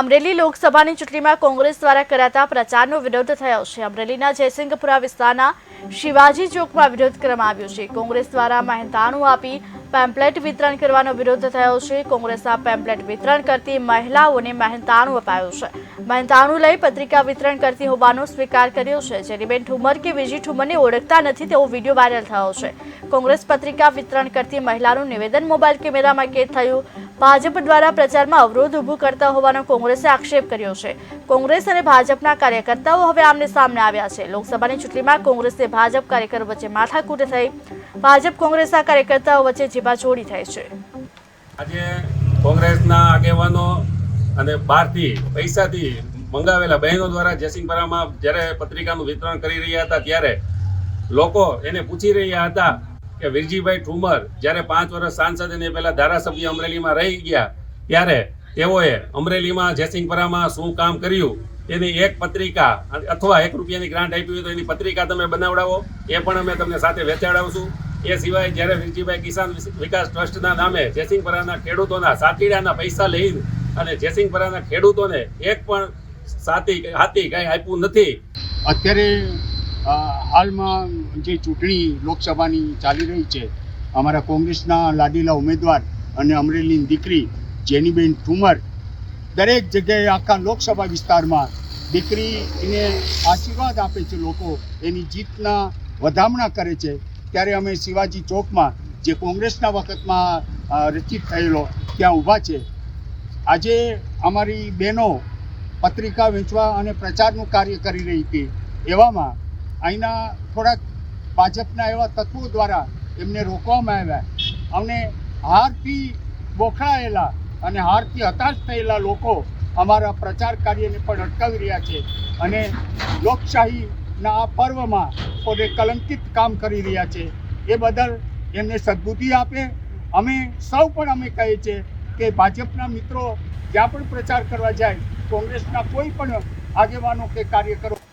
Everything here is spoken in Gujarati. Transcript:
અમરેલી લોકસભાની ચૂંટણીમાં કોંગ્રેસ દ્વારા કરાતા પ્રચારનો વિરોધ થયો છે। અમરેલીના જયસિંહપુરા વિસ્તારના શિવાજી ચોકમાં વિરોધ કરવામાં આવ્યો છે। કોંગ્રેસ દ્વારા મહેનતાણું આપી પેમ્પલેટ વિતરણ કરવાનો વિરોધ થયો છે। કોંગ્રેસના પેમ્પલેટ વિતરણ કરતી મહિલાઓને મહેનતાણું અપાયું છે। મહેનતાણું લઈ પત્રિકા વિતરણ કરતી હોવાનો સ્વીકાર કર્યો છે। જેનીબેન ઠુમર કે વિજી ઠુમરને ઓળખતા નથી તેવો વિડીયો વાયરલ થયો છે। કોંગ્રેસ પત્રિકા વિતરણ કરતી મહિલાનું નિવેદન મોબાઈલ કેમેરામાં કેદ થયું। ભાજપ દ્વારા પ્રચારમાં અવરોધ ઊભું કરતા હોવાનો કોંગ્રેસે આક્ષેપ કર્યો છે। કોંગ્રેસ અને ભાજપના કાર્યકર્તાઓ હવે આમને સામને આવ્યા છે। લોકસભાની ચૂંટણીમાં કોંગ્રેસે ભાજપ કાર્યકરો વચ્ચે માથાકૂટ થઈ। ભાજપ કોંગ્રેસના કાર્યકર્તાઓ વચ્ચે જીબાજોડી થઈ છે। આજે કોંગ્રેસના આગેવાનો અને બહારથી પૈસાથી મંગાવેલા બહેનો દ્વારા જયસિંહપુરામાં જ્યારે પત્રિકાનું વિતરણ કરી રહ્યા હતા ત્યારે લોકો એને પૂછી રહ્યા હતા કે વિરજીભાઈ ઠુમર જ્યારે 5 વર્ષ સાંસદ અને પહેલા ધારાસભ્ય અમરેલીમાં રહી ગયા ત્યારે તેઓએ અમરેલીમાં જયસિંહપુરામાં શું કામ કર્યું એની એક પત્રિકા અથવા 1 રૂપિયાની ગ્રાન્ટ આપી હોય તો એની પત્રિકા તમે બનાવડાવો, એ પણ અમે તમને સાથે વેચાડાવશું। એ સિવાય જ્યારે વિરજીભાઈ કિસાન વિકાસ ટ્રસ્ટના નામે જયસિંહપુરાના ખેડૂતોના સાતીડાના પૈસા લઈને અને જયસિંહપુરાના ખેડૂતોને એક પણ હાથી કંઈ આપ્યું નથી। અત્યારે હાલમાં જે ચૂંટણી લોકસભાની ચાલી રહી છે, અમારા કોંગ્રેસના લાડીલા ઉમેદવાર અને અમરેલીની દીકરી જેનીબેન ઠુમર દરેક જગ્યાએ આખા લોકસભા વિસ્તારમાં દીકરીને આશીર્વાદ આપે છે, લોકો એની જીતના વધામણા કરે છે। ત્યારે અમે શિવાજી ચોકમાં જે કોંગ્રેસના વખતમાં રચિત થયેલો ત્યાં ઊભા છે। આજે અમારી બહેનો પત્રિકા વેચવા અને પ્રચારનું કાર્ય કરી રહી હતી, એવામાં અહીંના થોડાક ભાજપના એવા તત્વો દ્વારા એમને રોકવામાં આવ્યા। અમને હારથી બોખડાયેલા અને હારથી હતાશ થયેલા લોકો અમારા પ્રચાર કાર્યને પણ અટકાવી રહ્યા છે અને લોકશાહીના આ પર્વમાં પોતે કલંકિત કામ કરી રહ્યા છે। એ બદલ એમને સદબુદ્ધિ આપે। અમે સૌ પણ અમે કહીએ છીએ કે ભાજપના મિત્રો જ્યાં પણ પ્રચાર કરવા જાય, કોંગ્રેસના કોઈ પણ આગેવાનો કે કાર્યકરો